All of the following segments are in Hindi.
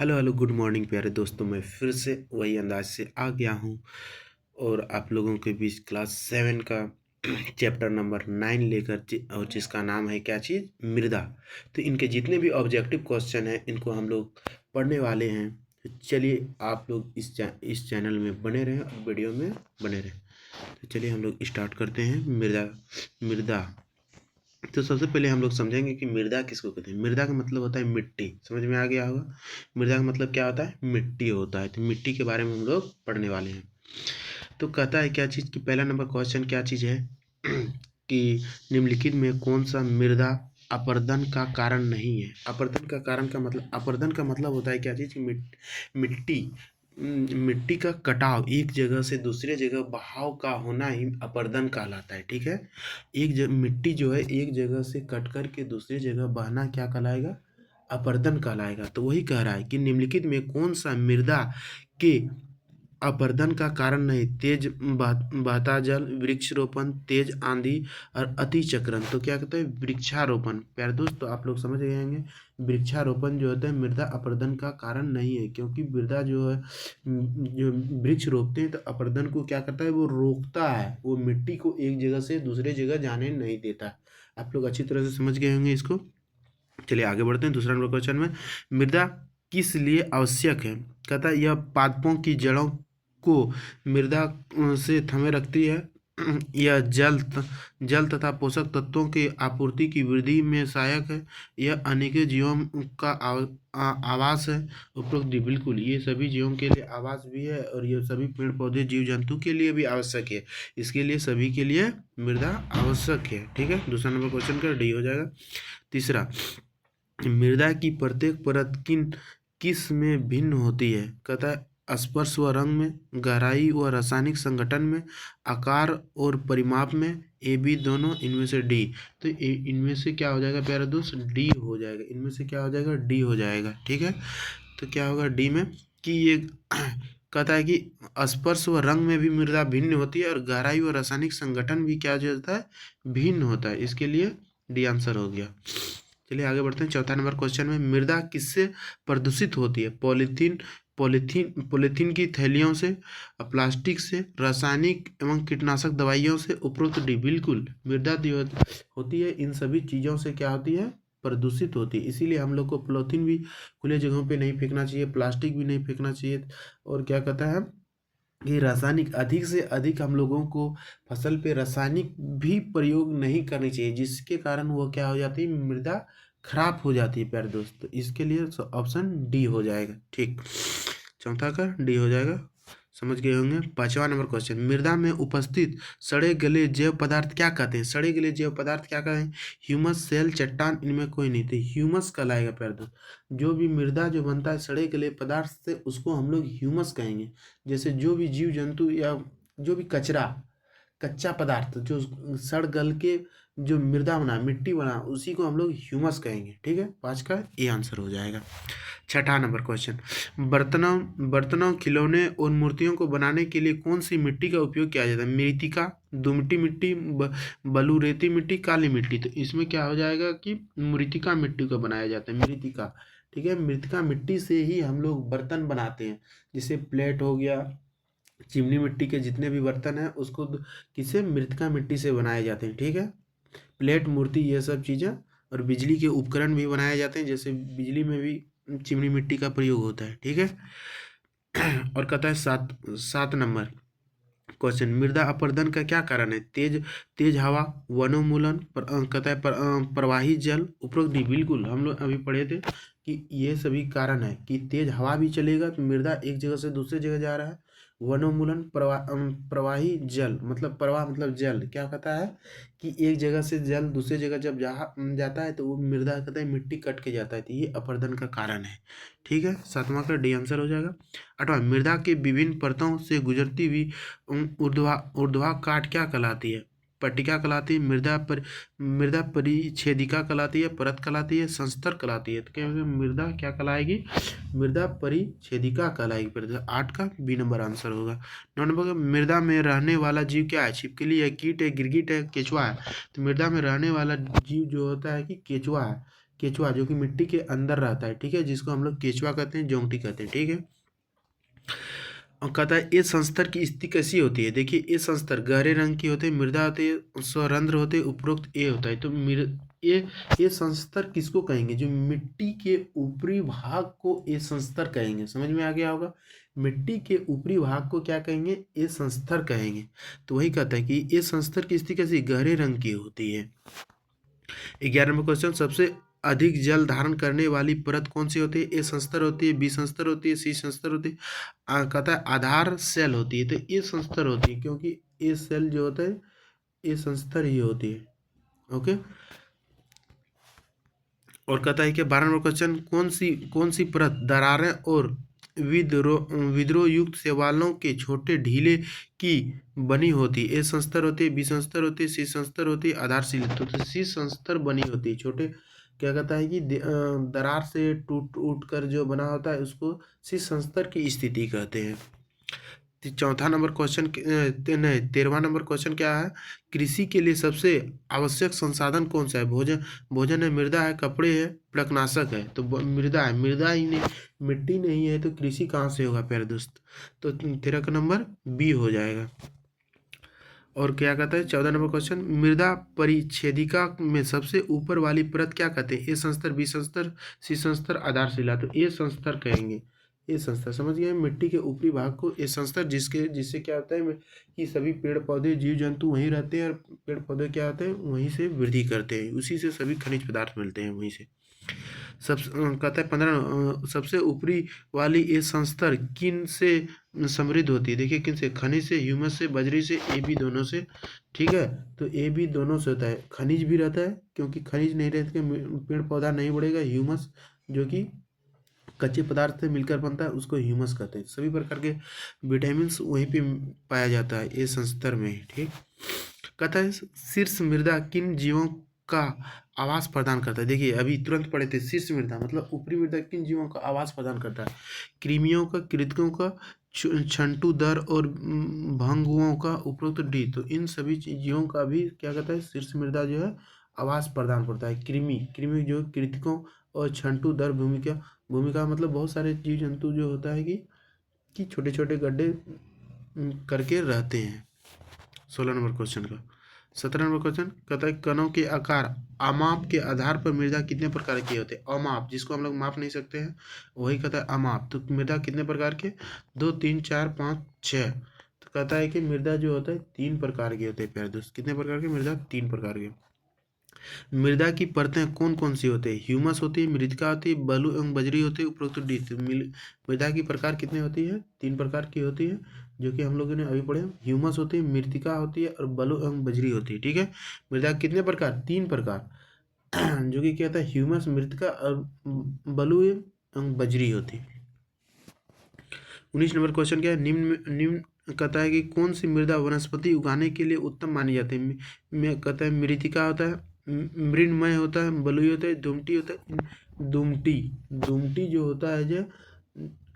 हेलो हेलो गुड मॉर्निंग प्यारे दोस्तों। मैं फिर से वही अंदाज से आ गया हूँ और आप लोगों के बीच क्लास 7 का चैप्टर नंबर 9 लेकर और जिसका नाम है क्या चीज़, मृदा। तो इनके जितने भी ऑब्जेक्टिव क्वेश्चन हैं इनको हम लोग पढ़ने वाले हैं। तो चलिए आप लोग इस चैनल में बने रहें और वीडियो में बने रहें। तो चलिए हम लोग स्टार्ट करते हैं। मृदा मृदा तो सबसे पहले हम लोग समझेंगे कि मृदा किसको कहते हैं। मृदा का मतलब होता है मिट्टी। समझ में आ गया होगा। मृदा का मतलब क्या होता है, मिट्टी होता है। तो मिट्टी के बारे में हम लोग पढ़ने वाले हैं। तो कहता है क्या चीज़ की, पहला नंबर क्वेश्चन क्या चीज़ है कि निम्नलिखित में कौन सा मृदा अपरदन का कारण नहीं है। अपरदन का कारण का मतलब, अपरदन का मतलब होता है क्या चीज़ की मिट्टी मिट्टी का कटाव, एक जगह से दूसरे जगह बहाव का होना ही अपरदन कहलाता है। ठीक है। मिट्टी जो है एक जगह से कट कर के दूसरी जगह बहना क्या कहलाएगा, अपरदन कहलाएगा। तो वही कह रहा है कि निम्नलिखित में कौन सा मृदा के अपरदन का कारण नहीं। तेज बहता जल, वृक्षारोपण, तेज आंधी और अति चक्रण। तो क्या कहते हैं, वृक्षारोपण। प्यारे दोस्त तो आप लोग समझ गए होंगे, वृक्षारोपण जो होता है मृदा अपरदन का कारण नहीं है, क्योंकि मृदा जो है जो वृक्ष रोपते हैं तो अपरदन को क्या करता है, वो रोकता है, वो मिट्टी को एक जगह से दूसरे जगह जाने नहीं देता। आप लोग अच्छी तरह से समझ गए होंगे इसको। चलिए आगे बढ़ते हैं। दूसरा नंबर क्वेश्चन में, मृदा किस लिए आवश्यक है। कहता है यह पादपों की जड़ों को मृदा से थमे रखती है। यह जल तथा पोषक तत्वों की आपूर्ति की वृद्धि में सहायक है। यह अनेकों जीवों का आवास है। उपरोक्त बिल्कुल, ये सभी जीवों के लिए आवास भी है और ये सभी पेड़ पौधे जीव जंतु के लिए भी आवश्यक है। इसके लिए सभी के लिए मृदा आवश्यक है। ठीक है। दूसरा नंबर क्वेश्चन का डी हो जाएगा। तीसरा, मृदा की प्रत्येक परत किस में भिन्न होती है। कहता है स्पर्श व रंग में, गहराई व रासायनिक संगठन में, आकार और परिमाप में, ए बी दोनों, इनमें से डी। तो इनमें से क्या हो जाएगा प्यारे दोस्त, डी हो जाएगा। इनमें से क्या हो जाएगा, डी हो जाएगा। ठीक है। तो क्या होगा डी में कि ये कहता है कि स्पर्श व रंग में भी मृदा भिन्न होती है और गहराई व रासायनिक संगठन भी क्या होता है, भिन्न होता है। इसके लिए डी आंसर हो गया। चलिए आगे बढ़ते हैं। चौथा नंबर क्वेश्चन में, मृदा किससे प्रदूषित होती है। पॉलीथीन की थैलियों से, प्लास्टिक से, रासायनिक एवं कीटनाशक दवाइयों से, उपरोक्त डी। बिल्कुल, मृदा जो होती है इन सभी चीज़ों से क्या होती है, प्रदूषित होती है। इसीलिए हम लोग को पॉलीथीन भी खुले जगहों पे नहीं फेंकना चाहिए, प्लास्टिक भी नहीं फेंकना चाहिए। और क्या कहता है कि रासायनिक अधिक से अधिक हम लोगों को फसल पे रासायनिक भी प्रयोग नहीं करनी चाहिए, जिसके कारण वो क्या हो जाती है, मृदा खराब हो जाती है प्यारे दोस्त। तो इसके लिए ऑप्शन डी हो जाएगा। ठीक, चौथा का डी हो जाएगा। समझ गए होंगे। पांचवा नंबर क्वेश्चन, मृदा में उपस्थित सड़े गले जैव पदार्थ क्या कहते हैं। सड़े गले जैव पदार्थ क्या कहते हैं, ह्यूमस, सेल, चट्टान, इनमें कोई नहीं। तो ह्यूमस कहलाएगा प्यारे दोस्त। जो भी मृदा जो बनता है सड़े गले पदार्थ से, उसको हम लोग ह्यूमस कहेंगे। जैसे जो भी जीव जंतु या जो भी कचरा, कच्चा पदार्थ जो सड़ गल के जो मृदा बना, मिट्टी बना, उसी को हम लोग ह्यूमस कहेंगे। ठीक है। पाँच का ए आंसर हो जाएगा। छठा नंबर क्वेश्चन, बर्तनों, खिलौने और मूर्तियों को बनाने के लिए कौन सी मिट्टी का उपयोग किया जाता है। मृतिका, दुमटी मिट्टी, बलुरेती मिट्टी, काली मिट्टी। तो इसमें क्या हो जाएगा कि मृतिका मिट्टी को बनाया जाता है, मृतिका। ठीक है। मृतिका मिट्टी से ही हम लोग बर्तन बनाते हैं। जैसे प्लेट हो गया, चिमनी मिट्टी के जितने भी बर्तन हैं उसको किसे, मृतिका मिट्टी से बनाए जाते हैं। ठीक है। प्लेट, मूर्ति, ये सब चीज़ें। और बिजली के उपकरण भी बनाए जाते हैं, जैसे बिजली में भी चिमनी मिट्टी का प्रयोग होता है। ठीक है। और कहता है सात सात नंबर क्वेश्चन, मृदा अपरदन का क्या कारण है। तेज तेज हवा, वनोन्मूलन, कहता है प्रवाही जल, उपरोक्त डी। बिल्कुल, हम लोग अभी पढ़े थे कि ये सभी कारण है कि तेज हवा भी चलेगा तो मृदा एक जगह से दूसरी जगह जा रहा है। वनोन्मूलन, प्रवाही जल, मतलब प्रवाह मतलब जल, क्या कहता है कि एक जगह से जल दूसरी जगह जब जाता है तो वो मृदा कहता है मिट्टी कट के जाता है, तो ये अपरदन का कारण है। ठीक है। सातवां का डी आंसर हो जाएगा। आठवां, मृदा के विभिन्न परतों से गुजरती हुई ऊर्ध्वाकाट क्या कहलाती है। पट्टिका कहलाती है, मृदा परिच्छेदिका कहलाती है, परत कहलाती है, संस्तर कहलाती है। तो क्या होगा, मृदा क्या कहलाएगी, मृदा परिच्छेदिका कहलाएगी। फिर आठ का बी नंबर आंसर होगा। नौ नंबर का, मृदा में रहने वाला जीव क्या है। छिपकली है, कीट है, गिरगिट है, केचुआ है। तो मृदा में रहने वाला जीव जो होता है कि केचुआ है। केचुआ जो कि मिट्टी के अंदर रहता है, ठीक है, जिसको हम लोग केचुआ कहते हैं, जोंगटी कहते हैं, ठीक है। और कहता है ये संस्तर की स्थिति कैसी होती है। देखिए ये संस्तर गहरे रंग की होते हैं, मृदा होती है, स्वरंध्र होते हैं, उपरोक्त ए होता है। तो ये संस्तर किसको कहेंगे, जो मिट्टी के ऊपरी भाग को ये संस्तर कहेंगे। समझ में आ गया होगा, मिट्टी के ऊपरी भाग को क्या कहेंगे, ये संस्तर कहेंगे। तो वही कहता है कि ये संस्तर की स्थिति कैसी, गहरे रंग की होती है। 11 नंबर क्वेश्चन, सबसे अधिक जल धारण करने वाली परत कौन सी होती है। ए संस्तर होती है, बी संस्तर होती है, सी संस्तर होती है। कहता है आधार सेल होती है। तो ए संस्तर होती है, क्योंकि ए सेल जो होता है ए संस्तर ही होती है। ओके। और कहता है कि 12 नंबर क्वेश्चन, कौन सी परत दरारें और विद्रोह युक्त शैवालों के छोटे ढीले की बनी होती है। ए संस्तर होती है, बी संस्तर होती है, सी संस्तर होती है, आधारशिल। तो सी संस्तर बनी होती है। छोटे क्या कहता है कि दरार से टूट उठ कर जो बना होता है उसको सी संस्तर की स्थिति कहते हैं। चौथा नंबर क्वेश्चन नहीं 13वां नंबर क्वेश्चन क्या है, कृषि के लिए सबसे आवश्यक संसाधन कौन सा है। भोजन है, मृदा है, कपड़े है, प्रकनाशक है। तो मृदा है, मृदा ही नहीं, मिट्टी नहीं है तो कृषि कहाँ से होगा प्यारे दोस्त। तो 13 का नंबर बी हो जाएगा। और क्या कहता है 14 नंबर क्वेश्चन, मृदा परिच्छेदिका में सबसे ऊपर वाली परत क्या कहते हैं। ए संस्तर, बी संस्तर, सी संस्तर, आधारशिला। तो ए संस्तर कहेंगे। ये संस्तर समझ गए, मिट्टी के ऊपरी भाग को ये संस्तर, जिससे क्या होता है कि सभी पेड़ पौधे जीव जंतु वहीं रहते हैं, और पेड़ पौधे क्या होते हैं वहीं से वृद्धि करते हैं, उसी से सभी खनिज पदार्थ मिलते हैं वहीं से। कहता है 15 सबसे ऊपरी वाली ये संस्तर किन से समृद्ध होती है। देखिए किन से, खनिज से, ह्यूमस से, बजरी से, ए बी दोनों से, ठीक है। तो ए बी दोनों से होता है, खनिज भी रहता है, क्योंकि खनिज नहीं रहते पेड़ पौधा नहीं बढ़ेगा। ह्यूमस जो कि कच्चे पदार्थ से मिलकर बनता है उसको ह्यूमस कहते हैं। सभी प्रकार के विटामिन वहीं पे पाया जाता है ये संस्तर में, ठीक। कहता है शीर्ष मृदा किन जीवों का आवास प्रदान करता है। देखिए अभी तुरंत पढ़े थे, शीर्ष मृदा मतलब ऊपरी मृदा किन जीवों का आवास प्रदान करता है। कृमियों का, कृंतकों का, छंटू दर और भंगुओं का, उपरोक्त डी। तो इन सभी जीवों का भी क्या कहता है, शीर्ष मृदा जो है आवास प्रदान करता है। कृमि जो कृंतकों और छंटू दर भूमिका मतलब बहुत सारे जीव जंतु जो होता है कि छोटे छोटे गड्ढे करके रहते हैं। 16 नंबर क्वेश्चन का 17 नंबर क्वेश्चन कहता है कणों के आकार अमाप के आधार पर मृदा कितने प्रकार के होते हैं। अमाप जिसको हम लोग माप नहीं सकते हैं वही कहता है अमाप। तो मृदा कितने प्रकार के, 2 3 4 5 6। तो कहता है कि मृदा जो होता है 3 प्रकार के होते हैं प्यारे दोस्त। कितने प्रकार के, मृदा 3 प्रकार के। मृदा की परतें कौन कौन सी होती है, ह्यूमस होती है, मृतिका होती है, बालू एवं बजरी होती है, उपरोक्त डी। मृदा की प्रकार कितने होती है, 3 प्रकार की होती है, जो कि हम लोगों ने अभी पढ़े। ह्यूमस होती है, मृतिका होती है और बालू एवं बजरी होती है, ठीक है। मृदा कितने प्रकार, 3 प्रकार जो कि क्या होता है, ह्यूमस, मृतिका और बालू एवं बजरी होती है। 19 नंबर क्वेश्चन क्या है, निम्न कहता है कि कौन सी मृदा वनस्पति उगाने के लिए उत्तम मानी जाती है। कहता है मृतिका होता है, मृणमय होता है, बलुई होता है, दुमटी होता है। दुमटी जो होता है जो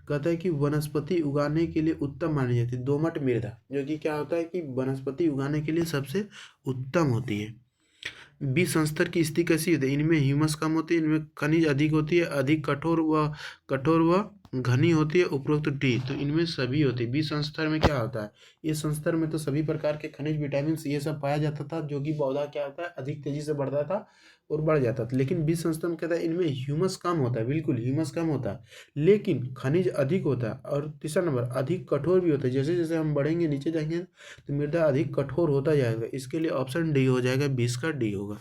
कहता है कि वनस्पति उगाने के लिए उत्तम मानी जाती है। दोमट मृदा जो कि क्या होता है कि वनस्पति उगाने के लिए सबसे उत्तम होती है। बी संस्तर की स्थिति कैसी होती है, इनमें ह्यूमस कम होती है, इनमें खनिज अधिक होती है, अधिक कठोर व घनी होती है, उपरोक्त डी। तो इनमें सभी होती है। बी संस्तर में क्या होता है, ये संस्तर में तो सभी प्रकार के खनिज विटामिन ये सब पाया जाता था, जो कि पौधा क्या होता है अधिक तेजी से बढ़ता था और बढ़ जाता था। लेकिन बी संस्तर में कहता है इनमें ह्यूमस कम होता है, बिल्कुल ह्यूमस कम होता है, लेकिन खनिज अधिक होता है। और तीसरा नंबर अधिक कठोर भी होता है। जैसे जैसे हम बढ़ेंगे नीचे जाएंगे तो मृदा अधिक कठोर होता जाएगा। इसके लिए ऑप्शन डी हो जाएगा, 20 का डी होगा।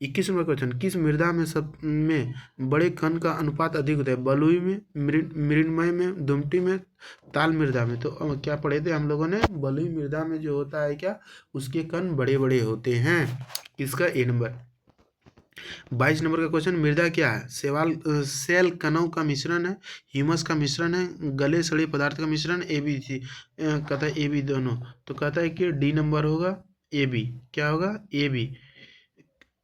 21 नंबर क्वेश्चन, किस मृदा में सब में बड़े कण का अनुपात अधिक होता है। बलुई में, मृणमय में, दुमटी में, ताल मृदा में। तो क्या पढ़े थे हम लोगों ने, बलुई मृदा में जो होता है क्या, उसके कण बड़े बड़े होते हैं। किसका, ए नंबर। 22 नंबर का क्वेश्चन, मृदा क्या है, सेल कणों का मिश्रण है, ह्यूमस का मिश्रण है, गले सड़े पदार्थ का मिश्रण, ए बी सी। कहता है ए बी दोनों। तो कहता है कि डी नंबर होगा, ए बी। क्या होगा, ए बी।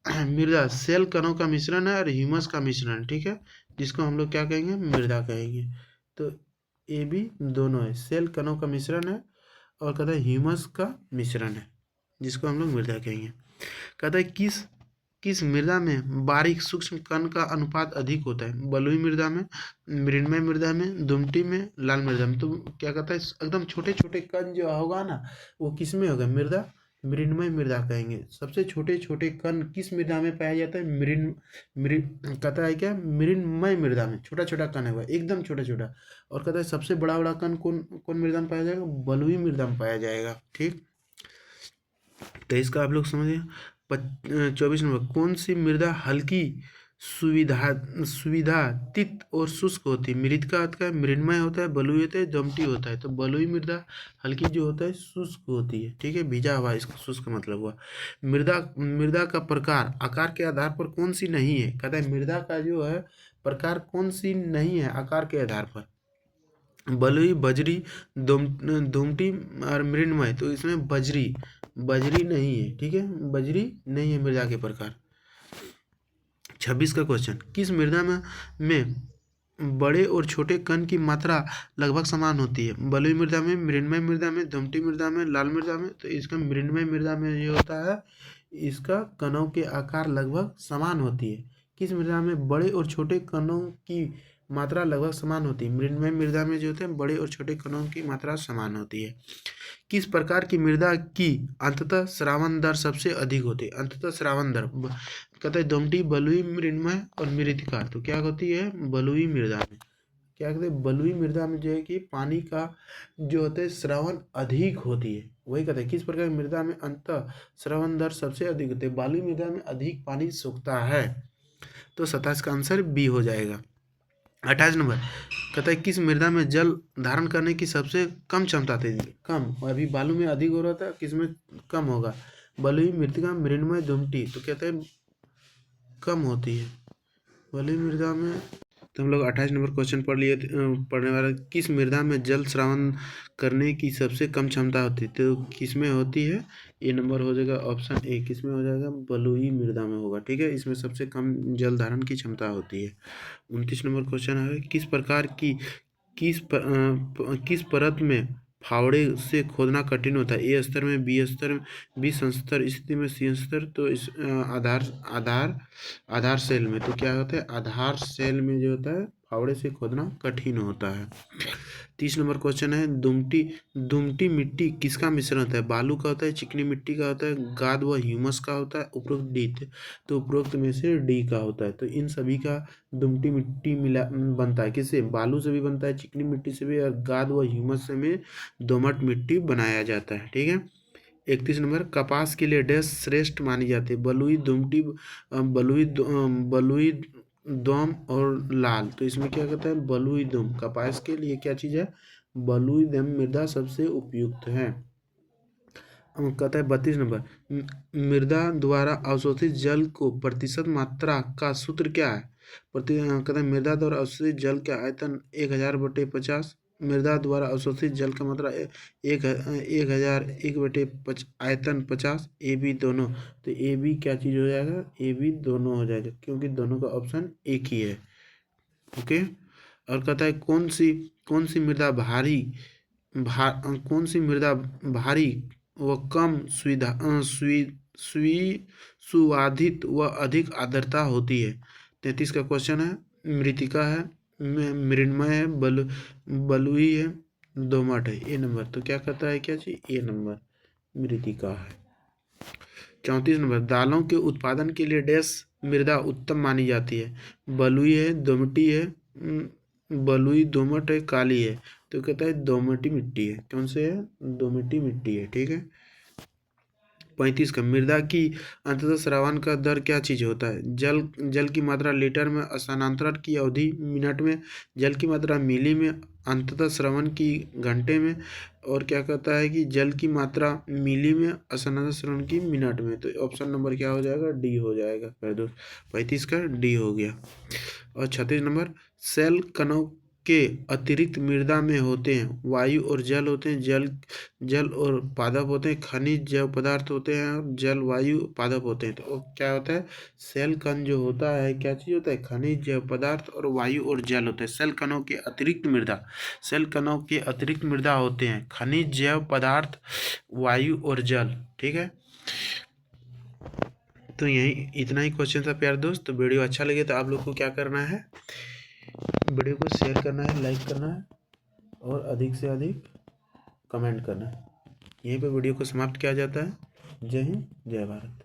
मृदा सेल कणों का मिश्रण है और ह्यूमस का मिश्रण, ठीक है, जिसको हम लोग क्या कहेंगे, मृदा कहेंगे। तो ए बी दोनों है, सेल कणों का मिश्रण है और कहता है ह्यूमस का मिश्रण है, जिसको हम लोग मृदा कहेंगे। कहता है किस किस मृदा में बारीक सूक्ष्म कण का अनुपात अधिक होता है? बलुई मृदा में, मृण्मय मृदा में, दुमटी में, लाल मृदा में। तो क्या कहता है, एकदम छोटे छोटे कण जो होगा ना, वो किस में होगा? मृदा मृण्मय मृदा कहेंगे। सबसे छोटे छोटे कण किस मृदा में पाया जाता है? कहता है क्या? मृण्मय मृदा में छोटा छोटा कण होगा, एकदम छोटा छोटा। और कहता है सबसे बड़ा बड़ा कण कौन कौन मृदा में पाया जाएगा? बलुई मृदा में पाया जाएगा। ठीक, तो इसका आप लोग समझिए। 24 नंबर, कौन सी मृदा हल्की, सुविधा सुविधातीत और शुष्क होती है? मृतिका होता है, मृण्मय होता है, बलुई होता है, दमटी होता है। तो बलुई मृदा हल्की जो होता है शुष्क होती है। ठीक है, भीजा हुआ, इसका शुष्क मतलब हुआ। मृदा मृदा का प्रकार आकार के आधार पर कौन सी नहीं है? कहता है मृदा का जो है प्रकार कौन सी नहीं है आकार के आधार पर? बलुई, बजरी, दुमटी और मृण्मय। तो इसमें बजरी बजरी नहीं है। ठीक है, बजरी नहीं है मृदा के प्रकार। 26 का क्वेश्चन, किस मृदा में बड़े और छोटे कण की मात्रा लगभग समान होती है? बलुई मृदा में, मृण्मय मृदा में, दुमटी मृदा में, लाल मृदा में। तो इसका मृण्मय मृदा में ये होता है, इसका कणों के आकार लगभग समान होती है। किस मृदा में बड़े और छोटे कणों की मात्रा लगभग समान होती है? मृण्मय मृदा में जो होते हैं बड़े और छोटे कणों की मात्रा समान होती है। किस प्रकार की मृदा की अंततः स्रावन दर सबसे अधिक होती है? अंततः स्रावन दर कहते हैं दुमटी, बलुई, मृण्मय और मृतिका। तो क्या होती है? बलुई मृदा में क्या कहते हैं? बलुई मृदा में जो है कि पानी का जो होता है स्रावन अधिक होती है। वही कहते हैं किस प्रकार की मृदा में अंततः स्रावन दर सबसे अधिक होती है? बलुई मृदा में अधिक पानी सोखता है। तो 27 का आंसर बी हो जाएगा। 28 नंबर, कहता है किस मृदा में जल धारण करने की सबसे कम क्षमता थी? कम, और अभी बालू में अधिक हो रहा था, किस में कम होगा? बलुई, मृतिका, मृण्मय, दुमटी। तो कहते हैं कम होती है बलुई मृदा में। तो हम लोग 28 नंबर क्वेश्चन पढ़ने वाला, किस मृदा में जल श्रावण करने की सबसे कम क्षमता होती है? तो किस में होती है? ये नंबर हो जाएगा ऑप्शन ए, किस में हो जाएगा? बलुई मृदा में होगा। ठीक है, इसमें सबसे कम जल धारण की क्षमता होती है। 29 नंबर क्वेश्चन है, किस प्रकार की किस परत में फावड़े से खोदना कठिन होता है? ए स्तर में, बी स्तर में, बी संस्तर स्थिति में, सी स्तर। तो इस आधार सेल में। तो क्या होता है? आधार सेल में जो होता है फावड़े से खोदना कठिन होता है। 30 नंबर क्वेश्चन है, दुमटी मिट्टी किसका मिश्रण होता है? बालू का होता है, चिकनी मिट्टी का होता है, गाद व ह्यूमस का होता है, उपरोक्त डी। तो उपरोक्त में से डी का होता है। तो इन सभी का दुमटी मिट्टी मिला बनता है। किससे? बालू से भी बनता है, चिकनी मिट्टी से भी, और गाद व ह्यूमस से में दोमट मिट्टी बनाया जाता है। ठीक है। 31 नंबर, कपास के लिए डैश श्रेष्ठ मानी जाती है? बलुई, दुमटी, बलुई, दोम और लाल। तो इसमें क्या कहता है? बलुई दोम। कपास के लिए क्या चीज़ है? बलुई दोम मृदा सबसे उपयुक्त है। कहता है 32 नंबर, मृदा द्वारा अवशोषित जल को प्रतिशत मात्रा का सूत्र क्या है? कहता है मृदा द्वारा अवशोषित जल का आयतन 1000/50। मृदा द्वारा अवशोषित जल का मात्रा 1000 आयतन 50। ए बी दोनों। तो ए बी क्या चीज़ हो जाएगा? ए बी दोनों हो जाएगा, क्योंकि दोनों का ऑप्शन एक ही है। ओके। और कहता है कौन सी मृदा कौन सी मृदा भारी व कम सुवाधित व अधिक आर्द्रता होती है? 33 का क्वेश्चन है। मृतिका है, मृण्मय है, बलुई है, दोमट है। ए नंबर। तो क्या कहता है? क्या चीज? ए नंबर मृतिका है। 34 नंबर, दालों के उत्पादन के लिए डैश मृदा उत्तम मानी जाती है? बलुई है, दोमटी है, बलुई, दोमट है, काली है। तो कहता है दोमटी मिट्टी है। कौन से है? दोमटी मिट्टी है। ठीक है। 35 का, मृदा की अंततः स्रावन का दर क्या चीज होता है? जल की मात्रा लीटर में, स्थानांतरण की अवधि मिनट में, जल की मात्रा मिली में, अंततः स्रावन की घंटे में, और क्या कहता है कि जल की मात्रा मिली में, स्थानांतरण स्रावन की मिनट में। तो ऑप्शन नंबर क्या हो जाएगा? डी हो जाएगा। 35 का डी हो गया। और 36 नंबर, सेल कणों के अतिरिक्त मृदा में होते हैं वायु और जल होते हैं, जल और पादप होते हैं, खनिज जैव पदार्थ होते हैं, और जल वायु पादप होते हैं। तो क्या होता है? सेल कण जो होता है क्या चीज होता है? खनिज जैव पदार्थ और वायु और जल होते हैं। सेल कणों के अतिरिक्त मृदा होते हैं खनिज जैव पदार्थ, वायु और जल। ठीक है। तो यही इतना ही क्वेश्चन था प्यारे दोस्त। तो वीडियो अच्छा लगे तो आप लोग को क्या करना है, वीडियो को शेयर करना है, लाइक करना है और अधिक से अधिक कमेंट करना है। यहीं पे वीडियो को समाप्त किया जाता है। जय हिंद, जय भारत।